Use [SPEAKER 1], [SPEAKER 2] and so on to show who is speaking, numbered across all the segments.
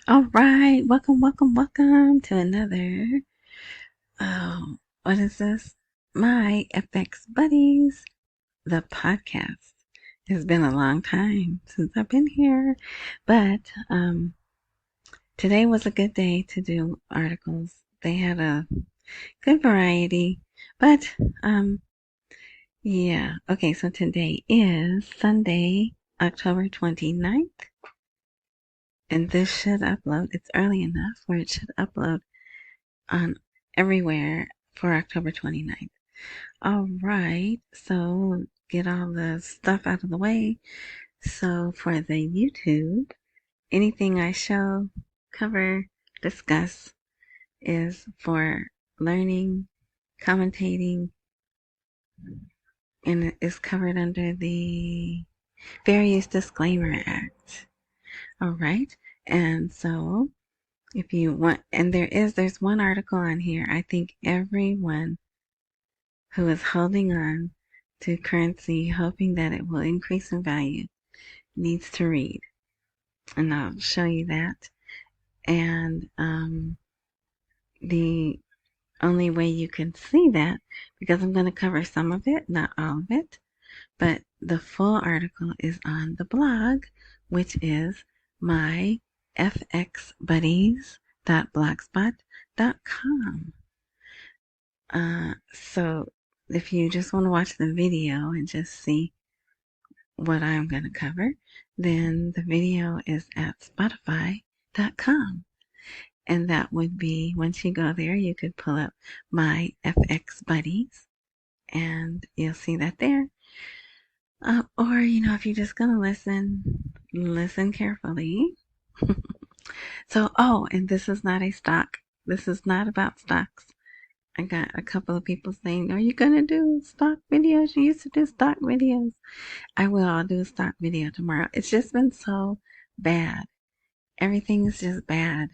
[SPEAKER 1] All right, welcome to another. What is this? My FX Buddies, the podcast. It's been a long time since I've been here, but today was a good day to do articles. They had a good variety, but yeah. Okay, so today is Sunday, October 29th, and this should upload. It's early enough where it should upload on everywhere for October 29th. All right, so get all the stuff out of the way. So for the YouTube, anything I show, cover, discuss is for learning, commentating, and it is covered under the Fair Use Disclaimer Act. All right, and so if you want, and there's one article on here. I think everyone who is holding on to currency, hoping that it will increase in value, needs to read. And I'll show you that. And the only way you can see that, because I'm going to cover some of it, not all of it, but the full article is on the blog, which is my fxbuddies.blogspot.com. So if you just want to watch the video and just see what I'm going to cover, then the video is at spotify.com. And that would be, once you go there, you could pull up my FX Buddies and you'll see that there. Or, if you're just going to listen carefully. So, and this is not a stock. This is not about stocks. I got a couple of people saying, are you going to do stock videos? You used to do stock videos. I will. I'll do a stock video tomorrow. It's just been so bad. Everything is just bad.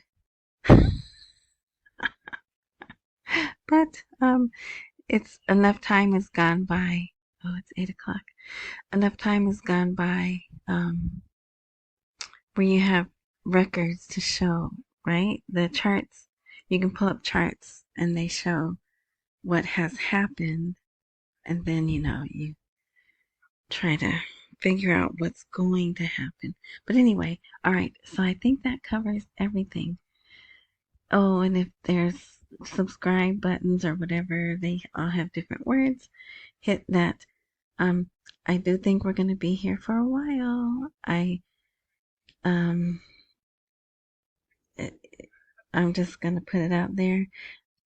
[SPEAKER 1] But it's enough time has gone by. Oh, it's 8:00. Enough time has gone by where you have records to show, right? The charts, you can pull up charts and they show what has happened, and then you try to figure out what's going to happen. But anyway, all right, so I think that covers everything. Oh, and if there's subscribe buttons or whatever, they all have different words. Hit that. I do think we're going to be here for a while. I'm just going to put it out there.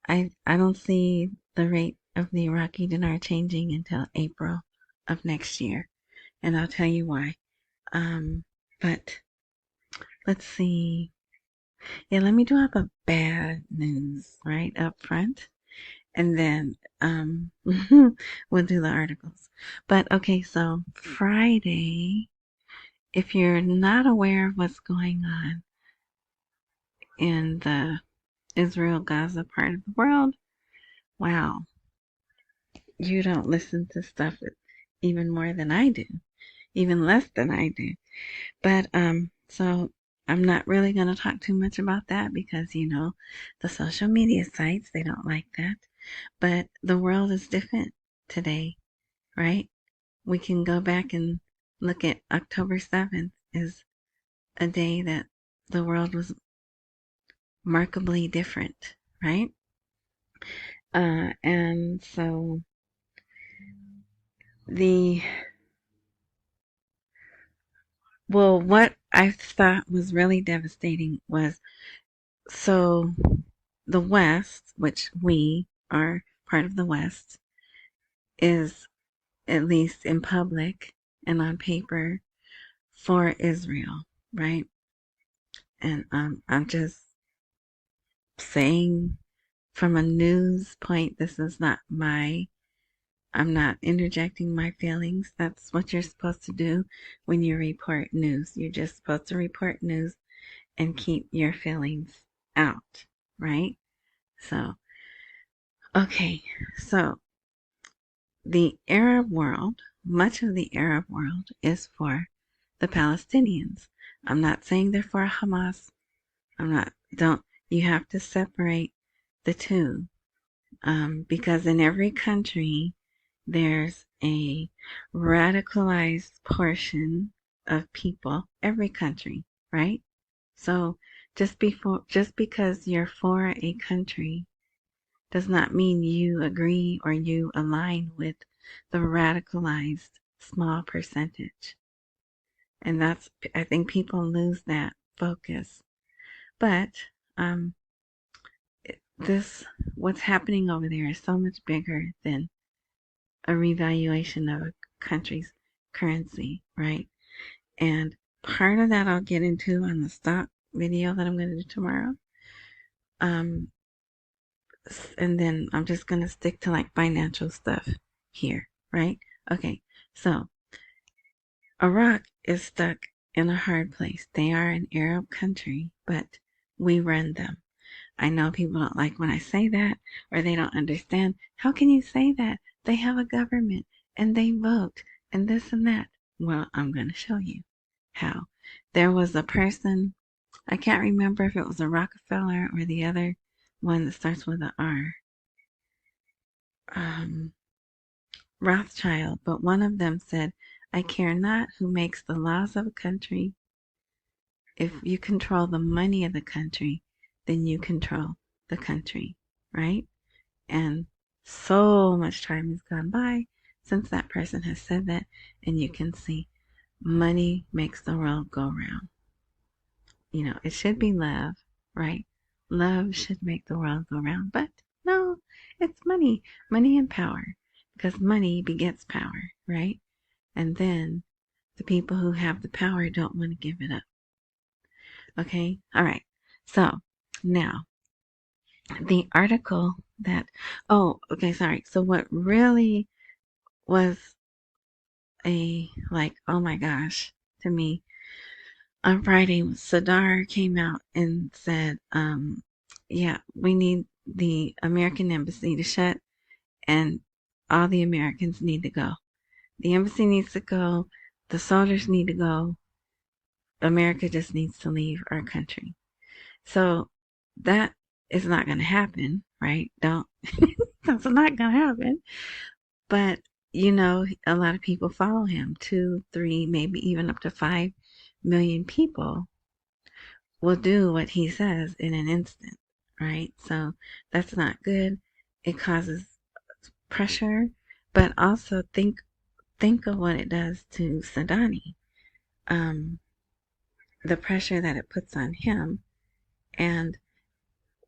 [SPEAKER 1] I don't see the rate of the Iraqi dinar changing until April of next year, and I'll tell you why. But let's see. Yeah, let me do up a bad news right up front, and then we'll do the articles. But okay, so Friday, if you're not aware of what's going on in the Israel-Gaza part of the world, wow, you don't listen to stuff even more than I do, even less than I do. But so I'm not really going to talk too much about that because the social media sites, they don't like that. But the world is different today, right? We can go back and look at October 7th is a day that the world was remarkably different, right? And so what I thought was really devastating was, so the West, which we are part of the West, is, at least in public and on paper, for Israel, right? And I'm just saying, from a news point, this is not I'm not interjecting my feelings. That's what you're supposed to do when you report news. You're just supposed to report news and keep your feelings out, right? So, okay, so the Arab world, much of the Arab world is for the Palestinians. I'm not saying they're for Hamas. You have to separate the two. Because in every country, there's a radicalized portion of people, every country, right? So just because you're for a country does not mean you agree or you align with the radicalized small percentage. And I think people lose that focus. But um, what's happening over there is so much bigger than a revaluation of a country's currency, right? And part of that I'll get into on the stock video that I'm going to do tomorrow. Um, and then I'm just going to stick to like financial stuff here, right? Okay, so Iraq is stuck in a hard place. They are an Arab country, but we run them. I know people don't like when I say that, or they don't understand. How can you say that? They have a government and they vote and this and that. Well, I'm going to show you how. There was a person, I can't remember if it was a Rockefeller or the other one that starts with an R. Rothschild, but one of them said, I care not who makes the laws of a country. If you control the money of the country, then you control the country, right? And so much time has gone by since that person has said that, and you can see money makes the world go round. You know, it should be love, right? Love should make the world go round, but no, it's money and power, because money begets power, right? And then the people who have the power don't want to give it up. Okay, all right. So now the article that, oh, okay, sorry. So what really was oh my gosh, to me, on Friday, Sadar came out and said, yeah, we need the American embassy to shut and all the Americans need to go. The embassy needs to go. The soldiers need to go. America just needs to leave our country. So that is not going to happen, right? That's not going to happen. But, you know, a lot of people follow him. 2, 3, maybe even up to 5 million people will do what he says in an instant, right? So that's not good. It causes pressure, but also think of what it does to Sadani. The pressure that it puts on him. And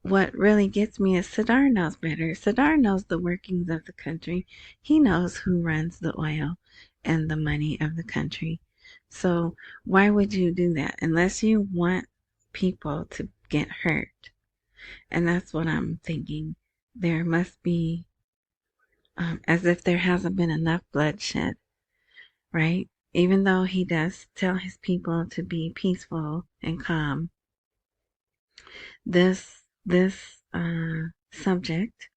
[SPEAKER 1] what really gets me is Sadar knows better. Sadar knows the workings of the country. He knows who runs the oil and the money of the country. So why would you do that unless you want people to get hurt? And that's what I'm thinking. There must be, as if there hasn't been enough bloodshed, right? Even though he does tell his people to be peaceful and calm, this subject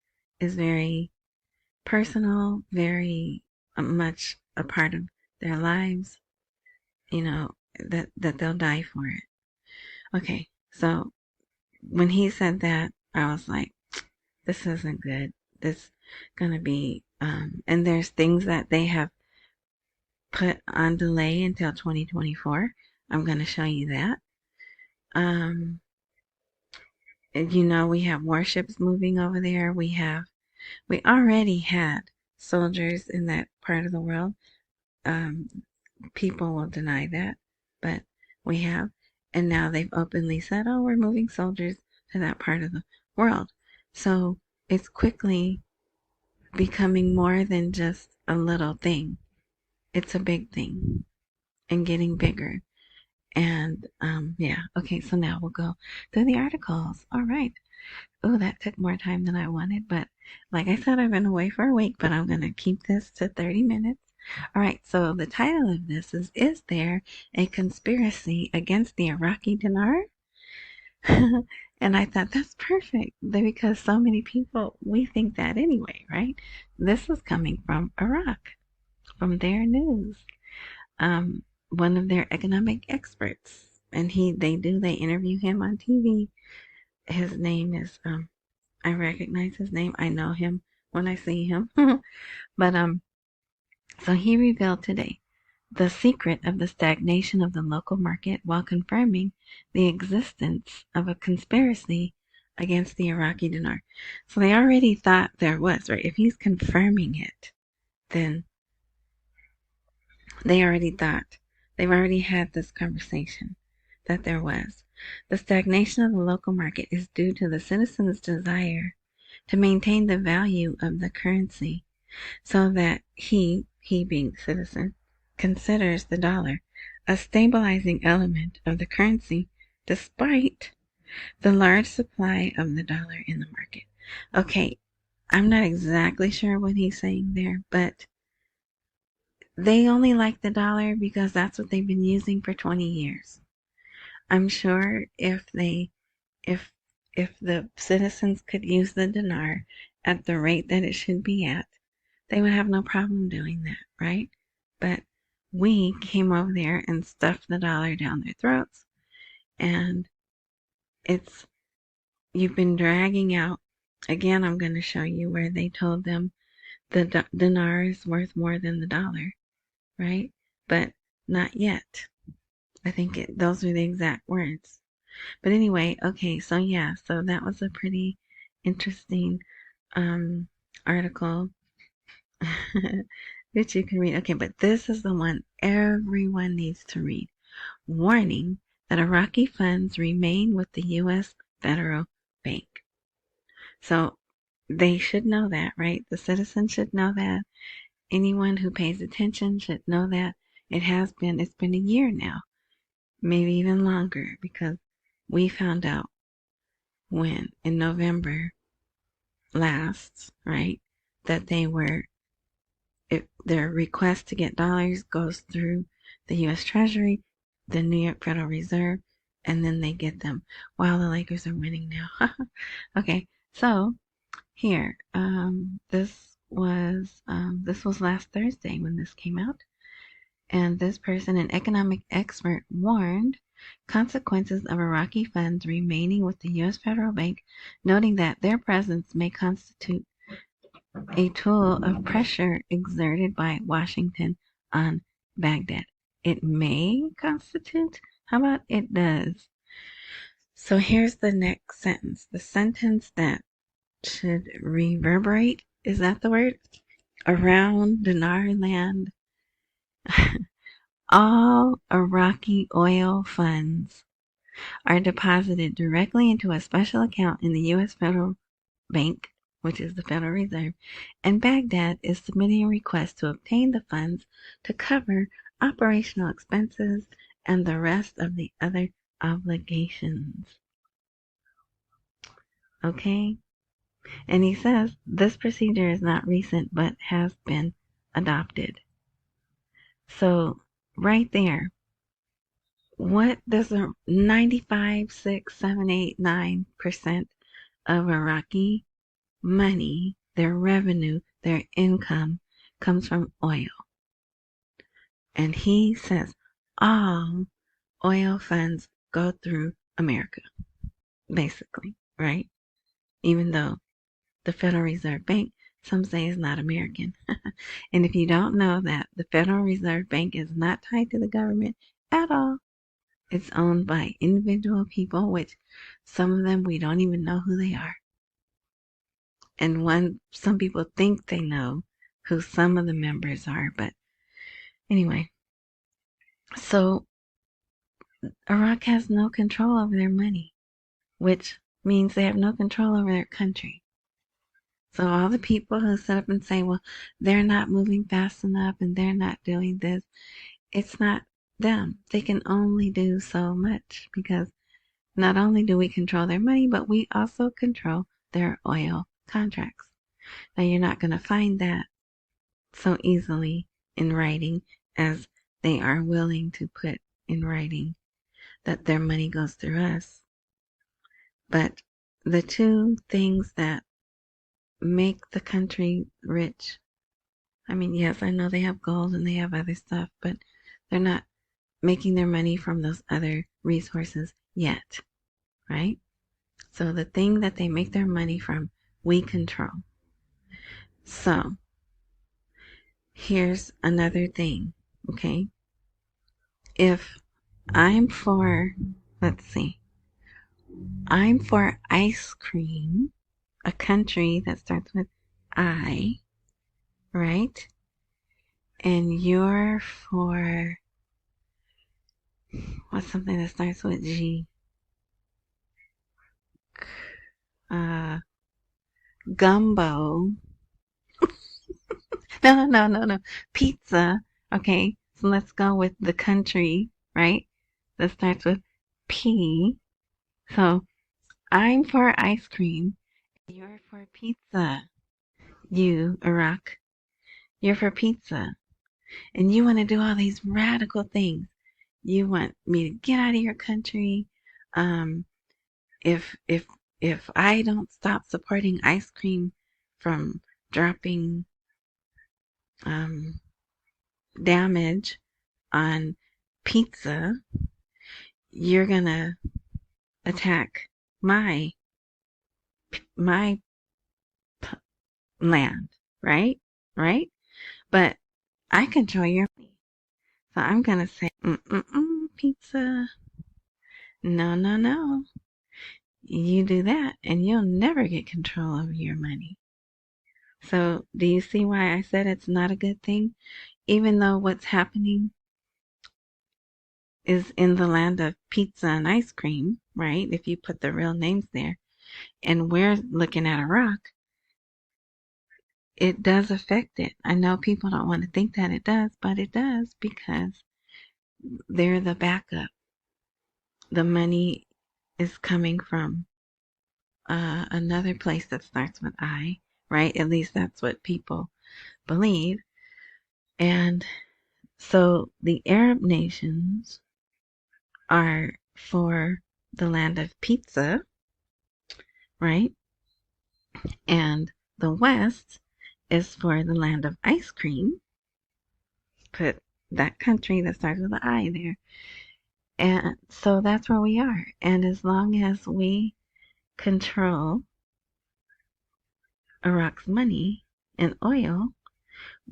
[SPEAKER 1] is very personal, very much a part of their lives, you know, that they'll die for it. Okay, so when he said that, I was like, this isn't good. This gonna be, and there's things that they have put on delay until 2024. I'm gonna show you that. You know, we have warships moving over there. We already had soldiers in that part of the world. People will deny that, but we have. And now they've openly said, oh, we're moving soldiers to that part of the world. So it's quickly becoming more than just a little thing. It's a big thing and getting bigger. And yeah, okay, so now we'll go through the articles. All right. Oh, that took more time than I wanted, but like I said, I've been away for a week, but I'm going to keep this to 30 minutes. All right, so the title of this is there a conspiracy against the Iraqi dinar? And I thought that's perfect because so many people, we think that anyway, right? This was coming from Iraq, from their news. One of their economic experts and they interview him on TV. His name is, I recognize his name. I know him when I see him. But, so he revealed today the secret of the stagnation of the local market while confirming the existence of a conspiracy against the Iraqi dinar. So they already thought there was, right? If he's confirming it, then they've already had this conversation that there was. The stagnation of the local market is due to the citizens' desire to maintain the value of the currency so that he being the citizen, considers the dollar a stabilizing element of the currency despite the large supply of the dollar in the market. Okay, I'm not exactly sure what he's saying there, but they only like the dollar because that's what they've been using for 20 years. I'm sure if the citizens could use the dinar at the rate that it should be at, they would have no problem doing that, right? But we came over there and stuffed the dollar down their throats, and you've been dragging out. Again, I'm going to show you where they told them the dinar is worth more than the dollar, right? But not yet. I think those are the exact words. But anyway, okay, so yeah, so that was a pretty interesting article that you can read. Okay, but this is the one everyone needs to read. Warning that Iraqi funds remain with the U.S. Federal Bank. So they should know that, right? The citizens should know that. Anyone who pays attention should know that. It's been a year now, maybe even longer, because we found out in November last, right, that their request to get dollars goes through the U.S. Treasury, the New York Federal Reserve, and then they get them while the Lakers are winning now. Okay, so here, this was last Thursday when this came out, and this person, an economic expert, warned consequences of Iraqi funds remaining with the U.S. Federal Bank, noting that their presence may constitute a tool of pressure exerted by Washington on Baghdad. It may constitute? How about it does? So here's the next sentence. The sentence that should reverberate, is that the word? Around Dinar land. All Iraqi oil funds are deposited directly into a special account in the U.S. Federal Bank, which is the Federal Reserve, and Baghdad is submitting a request to obtain the funds to cover operational expenses and the rest of the other obligations. Okay? And he says this procedure is not recent but has been adopted. So, right there, what does 95, 6, 7, 8, 9% of Iraqi money, their revenue, their income comes from oil? And he says all oil funds go through America, basically, right? Even though the Federal Reserve Bank, some say, is not American. And if you don't know that, the Federal Reserve Bank is not tied to the government at all. It's owned by individual people, which some of them we don't even know who they are. And some people think they know who some of the members are, but anyway. So Iraq has no control over their money, which means they have no control over their country. So all the people who sit up and say, well, they're not moving fast enough and they're not doing this, it's not them. They can only do so much because not only do we control their money, but we also control their oil contracts. Now, you're not going to find that so easily in writing as they are willing to put in writing that their money goes through us. But the two things that make the country rich, I mean, yes, I know they have gold and they have other stuff, but they're not making their money from those other resources yet, right? So the thing that they make their money from, we control. So here's another thing, okay? If I'm for, let's see, I'm for ice cream, a country that starts with I, right? And you're for, what's something that starts with G? Gumbo. No. Pizza. Okay, so let's go with the country, right? That starts with P. So I'm for ice cream. You're for pizza. You, Iraq, you're for pizza. And you want to do all these radical things. You want me to get out of your country. Um, if if if I don't stop supporting ice cream from dropping damage on pizza, you're gonna attack my my land, right? Right? But I control your money, so I'm gonna say, pizza. No. You do that, and you'll never get control of your money. So, do you see why I said it's not a good thing? Even though what's happening is in the land of pizza and ice cream, right? If you put the real names there, and we're looking at Iraq, it does affect it. I know people don't want to think that it does, but it does because they're the backup. The money is coming from another place that starts with I, right? At least that's what people believe. And so the Arab nations are for the land of pizza, right? And the West is for the land of ice cream. Put that country that starts with the I there. And so that's where we are. And as long as we control Iraq's money and oil,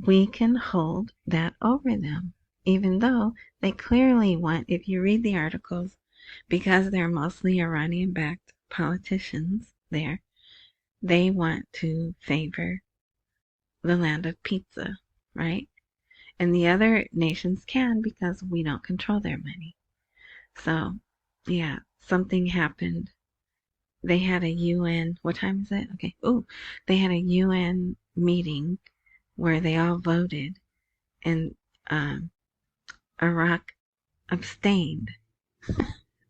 [SPEAKER 1] we can hold that over them. Even though they clearly want, if you read the articles, because they're mostly Iranian backed politicians there, they want to favor the land of pizza, right? And the other nations can because we don't control their money. So, yeah, something happened. They had a UN, what time is it? Okay. Oh, they had a UN meeting where they all voted and Iraq abstained.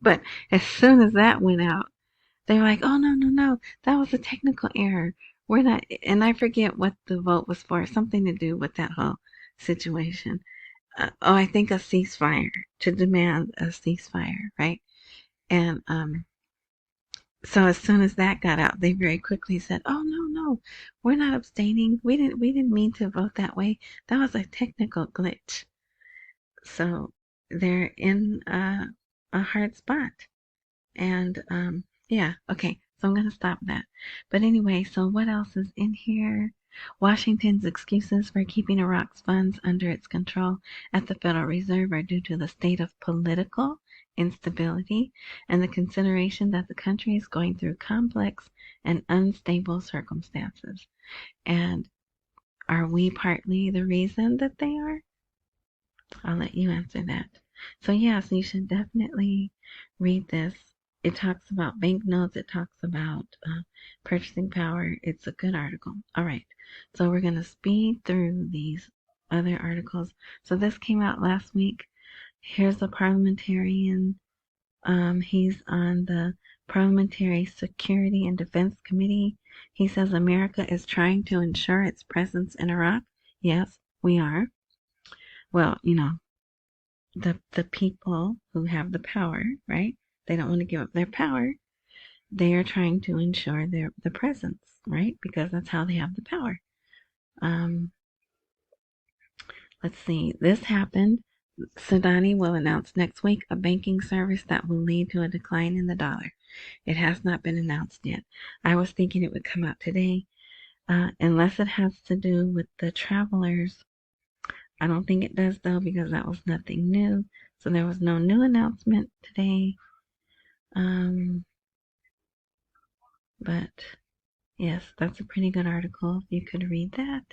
[SPEAKER 1] But as soon as that went out, they were like, oh, no. That was a technical error. We're not, and I forget what the vote was for, something to do with that whole situation. I think a ceasefire, to demand a ceasefire, right? And so as soon as that got out, they very quickly said, "Oh no, we're not abstaining. We didn't mean to vote that way. That was a technical glitch." So they're in a hard spot, and yeah, okay. So I'm gonna stop that. But anyway, so what else is in here? Washington's excuses for keeping Iraq's funds under its control at the Federal Reserve are due to the state of political instability and the consideration that the country is going through complex and unstable circumstances. And are we partly the reason that they are? I'll let you answer that. So yes, you should definitely read this. It talks about banknotes. It talks about purchasing power. It's a good article. All right. So we're going to speed through these other articles. So this came out last week. Here's a parliamentarian. He's on the Parliamentary Security and Defense Committee. He says America is trying to ensure its presence in Iraq. Yes, we are. Well, the people who have the power, right? They don't want to give up their power. They are trying to ensure the presence, right? Because that's how they have the power. Let's see. This happened Sudani will announce next week a banking service that will lead to a decline in the dollar. It has not been announced yet. I was thinking it would come out today, unless it has to do with the travelers. I don't think it does, though, because that was nothing new. So there was no new announcement today. But yes, that's a pretty good article. You could read that.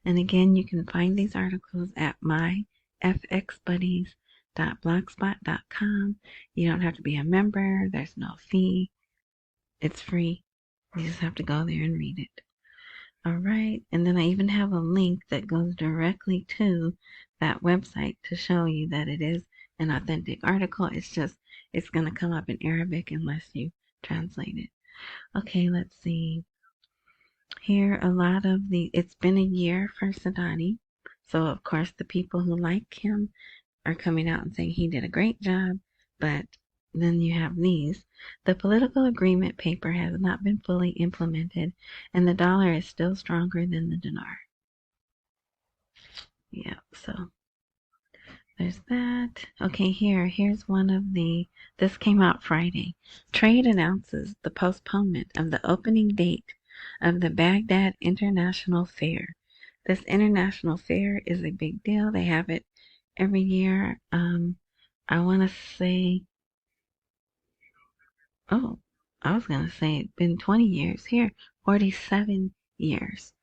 [SPEAKER 1] And again, you can find these articles at myfxbuddies.blogspot.com. You don't have to be a member. There's no fee. It's free. You just have to go there and read it. All right. And then I even have a link that goes directly to that website to show you that it is an authentic article. It's going to come up in Arabic unless you translate it. Okay, let's see. Here, it's been a year for Sadani. So, of course, the people who like him are coming out and saying he did a great job. But then you have these. The political agreement paper has not been fully implemented, and the dollar is still stronger than the dinar. Yeah, so there's that. Okay, here's one of this came out Friday. Trade announces the postponement of the opening date of the Baghdad International Fair. This international fair is a big deal. They have it every year. I want to say, I was going to say it's been 20 years. Here, 47 years.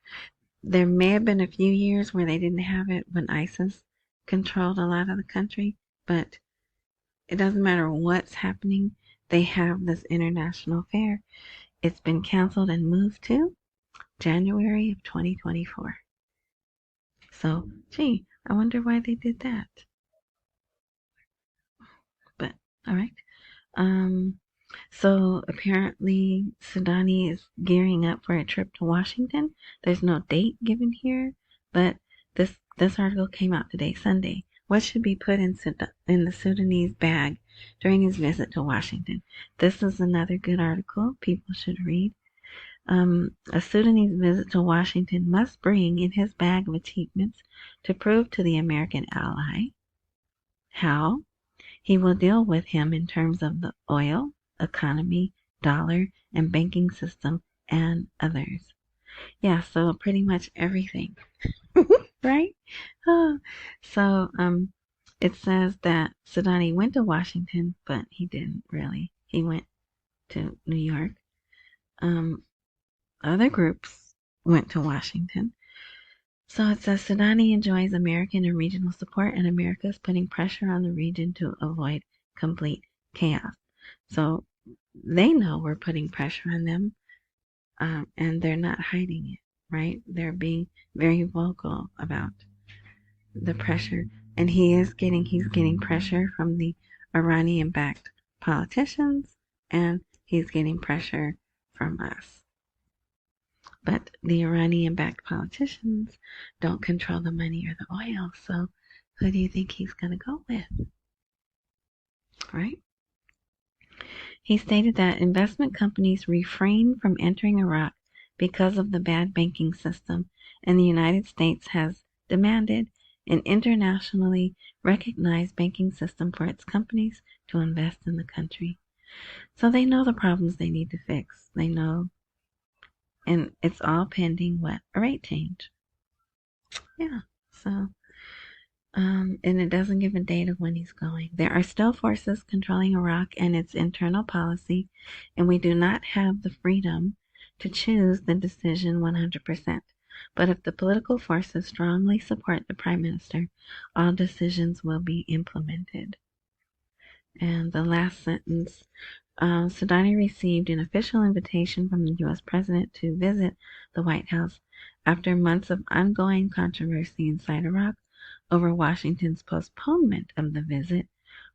[SPEAKER 1] There may have been a few years where they didn't have it when ISIS controlled a lot of the country, but it doesn't matter what's happening. They have this international fair. It's been canceled and moved to January of 2024. So, gee, I wonder why they did that. But, all right. So apparently Sudani is gearing up for a trip to Washington. There's no date given here, but this article came out today, Sunday. What should be put in the Sudanese bag during his visit to Washington? This is another good article people should read. A Sudanese visit to Washington must bring in his bag of achievements to prove to the American ally how he will deal with him in terms of the oil, economy, dollar, and banking system, and others. Yeah, so pretty much everything, right? So, it says that Sadani went to Washington, but he didn't really. He went to New York. Other groups went to Washington. So it says Sadani enjoys American and regional support, and America is putting pressure on the region to avoid complete chaos. So they know we're putting pressure on them, and they're not hiding it, right? They're being very vocal about the pressure, and he's getting pressure from the Iranian-backed politicians, and he's getting pressure from us. But the Iranian-backed politicians don't control the money or the oil, so who do you think he's going to go with? Right? He stated that investment companies refrain from entering Iraq because of the bad banking system, and the United States has demanded an internationally recognized banking system for its companies to invest in the country. So they know the problems they need to fix. They know, and it's all pending what? A rate change. Yeah, so and it doesn't give a date of when he's going. There are still forces controlling Iraq and its internal policy, and we do not have the freedom to choose the decision 100%. But if the political forces strongly support the Prime Minister, all decisions will be implemented. And the last sentence, Sudani received an official invitation from the U.S. President to visit the White House after months of ongoing controversy inside Iraq over Washington's postponement of the visit,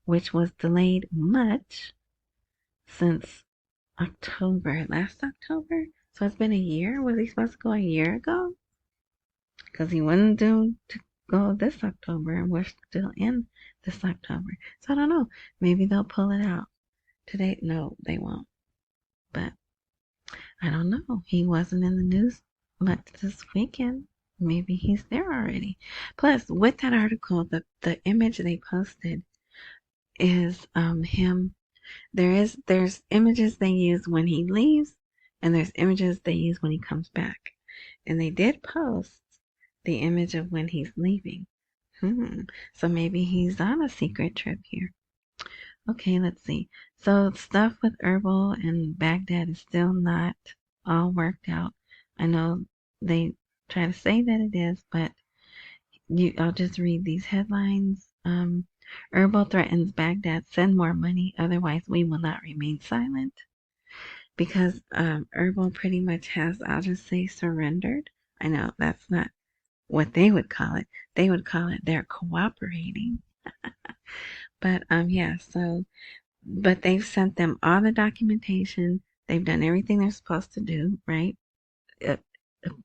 [SPEAKER 1] which was delayed much since last October. So it's been a year. Was he supposed to go a year ago? Because he wasn't due to go this October, and we're still in this October. So I don't know. Maybe they'll pull it out today. No, they won't. But I don't know. He wasn't in the news much this weekend. Maybe he's there already. Plus, with that article, the image they posted is him. There's images they use when he leaves, and there's images they use when he comes back. And they did post the image of when he's leaving. So maybe he's on a secret trip here. Okay, let's see. So stuff with Herbal and Baghdad is still not all worked out. I know they try to say that it is, but I'll just read these headlines. Herbal threatens Baghdad, send more money, otherwise we will not remain silent. Because Herbal pretty much has, I'll just say, surrendered. I know that's not what they would call it. They would call it they're cooperating. But yeah, so but they've sent them all the documentation. They've done everything they're supposed to do, right? It,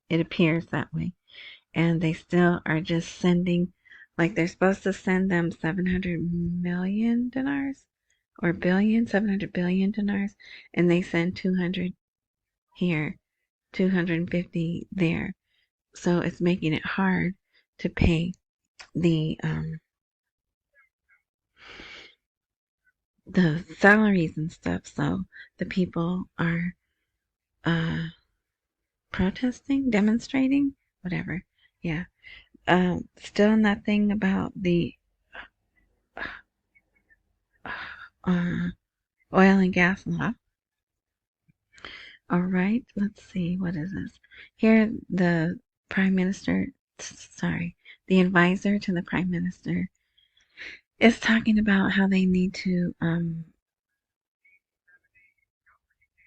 [SPEAKER 1] it appears that way. And they still are just sending, like they're supposed to send them 700 million dinars or billion, 700 billion dinars, and they send 200 here, 250 there. So it's making it hard to pay the salaries and stuff. So the people are protesting, demonstrating, whatever. Yeah. Still nothing about the uh, oil and gas law. All right, let's see. What is this? Here, the prime minister, sorry, the advisor to the prime minister is talking about how they need to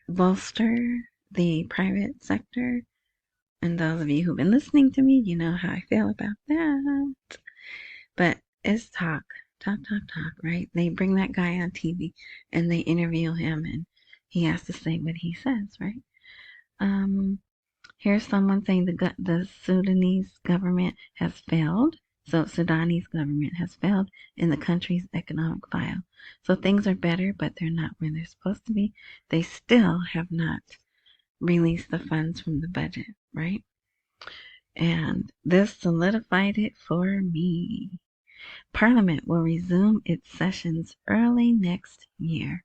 [SPEAKER 1] bolster the private sector. And those of you who've been listening to me, you know how I feel about that. But it's talk, right? They bring that guy on TV and they interview him and he has to say what he says, right? Here's someone saying the Sudanese government has failed. So Sudanese government has failed in the country's economic file. So things are better, but they're not where they're supposed to be. They still have not released the funds from the budget, right? And this solidified it for me. Parliament will resume its sessions early next year.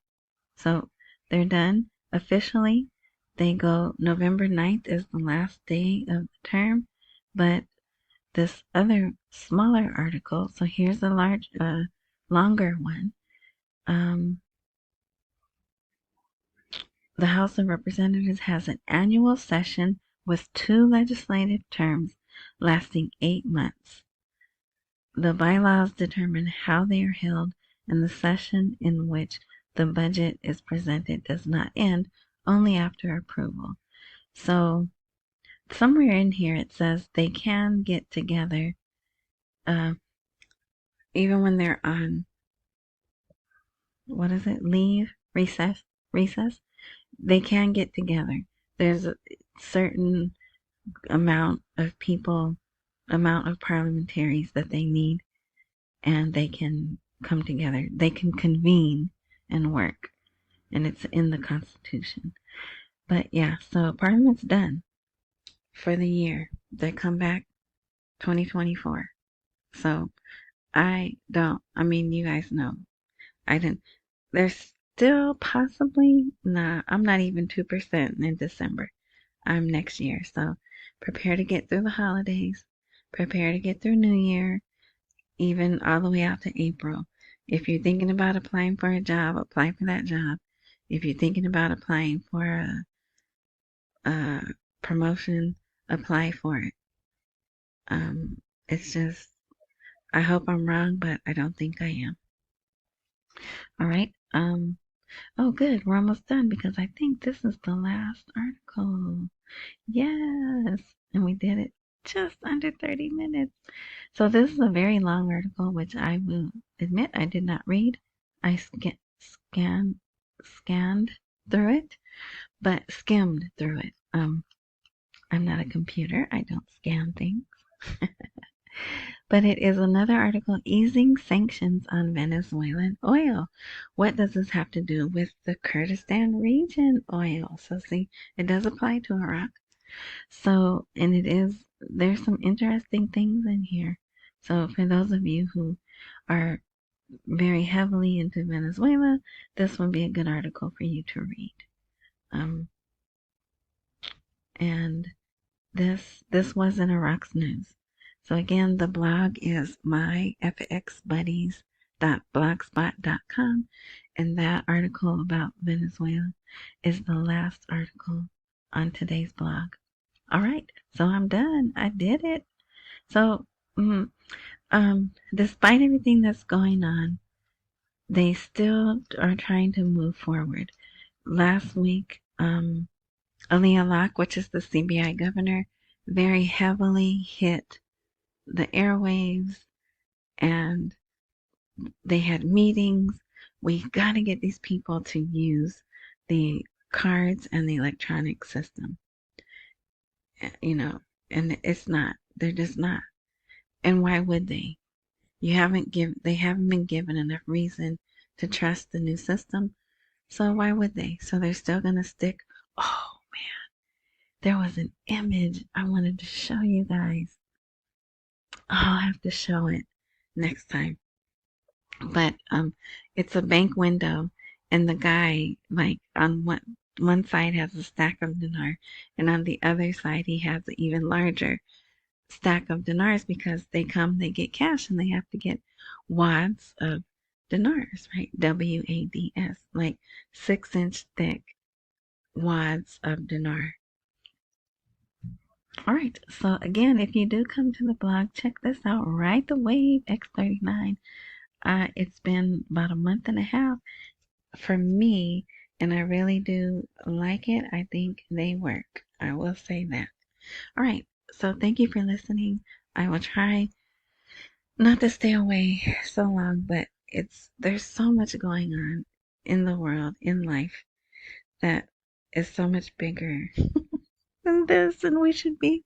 [SPEAKER 1] So they're done officially. They go November 9th is the last day of the term, but this other smaller article, so here's a longer one. The House of Representatives has an annual session with 2 legislative terms lasting 8 months. The bylaws determine how they are held, and the session in which the budget is presented does not end only after approval. So somewhere in here it says they can get together even when they're on, what is it, leave, recess, they can get together. There's a certain amount of people, amount of parliamentaries that they need, and they can come together. They can convene and work, and it's in the Constitution. But yeah, so Parliament's done for the year. They come back 2024. So I mean, you guys know, I didn't, there's still possibly, nah, I'm not even 2% in December. I'm next year. So prepare to get through the holidays, prepare to get through New Year, even all the way out to April. If you're thinking about applying for a job, apply for that job. If you're thinking about applying for a promotion, apply for it. It's just, I hope I'm wrong, but I don't think I am. All right. Oh, good. We're almost done because I think this is the last article. Yes. And we did it just under 30 minutes. So this is a very long article, which I will admit I did not read. I scanned through it, but skimmed through it. I'm not a computer. I don't scan things. But it is another article, easing sanctions on Venezuelan oil. What does this have to do with the Kurdistan region oil? So see, it does apply to Iraq. So, and it is there's some interesting things in here. So for those of you who are very heavily into Venezuela, this would be a good article for you to read. Um, and this was in Iraq's news. So again, the blog is myfxbuddies.blogspot.com, and that article about Venezuela is the last article on today's blog. All right, so I'm done. I did it. So, despite everything that's going on, they still are trying to move forward. Last week, Ali Alak, which is the CBI governor, very heavily hit the airwaves, and they had meetings. We got to get these people to use the cards and the electronic system. You know, and it's not. They're just not. And why would they? They haven't been given enough reason to trust the new system. So why would they? So they're still gonna stick. Oh man, there was an image I wanted to show you guys. I'll have to show it next time. But it's a bank window, and the guy, like, on one side has a stack of dinar, and on the other side he has an even larger stack of dinars, because they get cash, and they have to get wads of dinars, right? WADS, like 6-inch thick wads of dinar. All right, so again, if you do come to the blog, check this out. Ride the Wave X39. It's been about a month and a half for me, and I really do like it. I think they work. I will say that. All right, so thank you for listening. I will try not to stay away so long, but there's so much going on in the world, in life, that is so much bigger than this, and we should be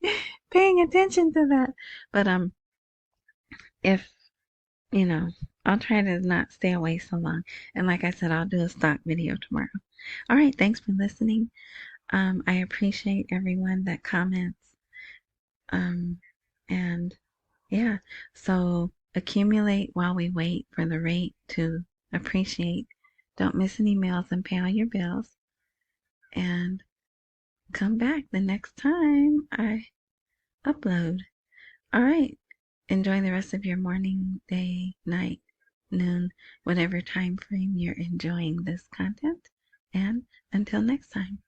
[SPEAKER 1] paying attention to that. But if I'll try to not stay away so long. And like I said, I'll do a stock video tomorrow. All right, thanks for listening. I appreciate everyone that comments. And yeah, so accumulate while we wait for the rate to appreciate. Don't miss any meals and pay all your bills. And come back the next time I upload. All right. Enjoy the rest of your morning, day, night, noon, whatever time frame you're enjoying this content. And until next time.